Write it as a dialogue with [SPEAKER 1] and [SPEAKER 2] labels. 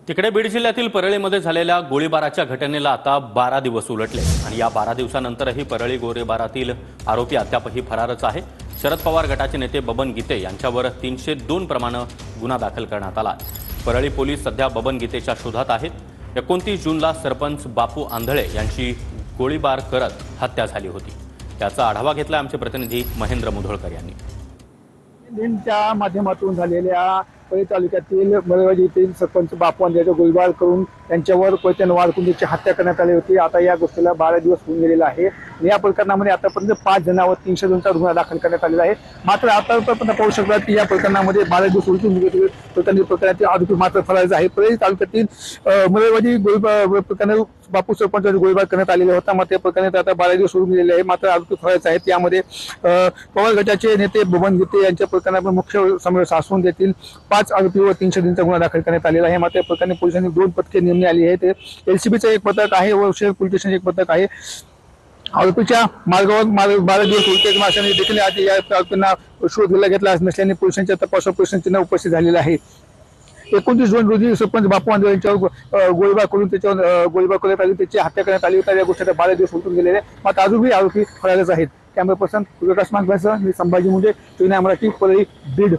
[SPEAKER 1] तिकडे बीड जिल्ह्यातील परळीमध्ये झालेल्या गोळीबाराच्या घटनेला आता 12 दिवस उलटले आणि या 12 दिवसानंतरही परळी गोळीबारातील आरोपी अद्यापही फरारच आहे। शरद पवार गटाचे नेते बबन गीते यांच्यावर 302 प्रमाणे गुन्हा दाखल करण्यात आला। परळी पोलीस सध्या बबन गीतेच्या शोधात आहेत। 29 जूनला सरपंच बापू आंधळे यांची गोळीबार करत हत्या झाली होती। त्याचा आढावा घेतला आमचे प्रतिनिधी महेंद्र मुधोळकर यांनी।
[SPEAKER 2] च्या माध्यमातून झालेल्या परळी तालुक्यातील मळेवाडी येथील सरपंच बापू आंधळेचा गोळीबार करून त्यांच्यावर कोयत्याने वार करून त्याची हत्या करण्यात आली होती। आता या गोष्टीला 12 दिवस होऊन गेलेला आहे। या प्रकरणामध्ये आतापर्यंत 5 जणांवर 302चा गुन्हा दाखल करण्यात आलेला आहे। मात्र आतापर्यंत पाहू शकता की या प्रकरणामध्ये 12 दिवस उलटून गेले प्रकरणातील आरोपी मात्र फरार आहे। परळी तालुक्यातील मळेवाडी गोळीबार प्रकरणात बापू सरपंचाचा गोळीबार करण्यात आलेला होता। मात्र या प्रकरणात आता 12 दिवस होऊन गेलेले आहे। मात्र आरोपी फरार आहेत। यामध्ये पवार गटाचे नेते बबन गीते यांच्या प्रकरणात मुख्य समावेश असून तेथील 5 आरोपीवर 303चा गुन्हा दाखल करण्यात आलेला आहे। मात्र या प्रकरणी पोलिसांनी 2 पथके नेमण्यात आली आहेत। एलसीबीचं एक पथक आहे व शहर पोलीस स्टेशनचे एक पथक आहे। आरोपीच्या मार्गावर 12 दिवस उलटे माशाने देखील या आरोपींना शोध घेतला नसल्याने पोलिसांच्या तपासात पोलिसांची उपस्थित झालेला आहे। 29 जून रोजी सरपंच बापू आंधळे यांच्यावर गोळीबार करून त्याच्यावर गोळीबार करण्यात आली, त्याची हत्या करण्यात आली होती। या गोष्टीला 12 दिवस उलटून गेलेले मात्र अजूनही आरोपी फरारच आहेत। कॅमेरा पर्सन प्रकाश मागवायचं मी संभाजी मुंडे, मराठी, परळी, बीड।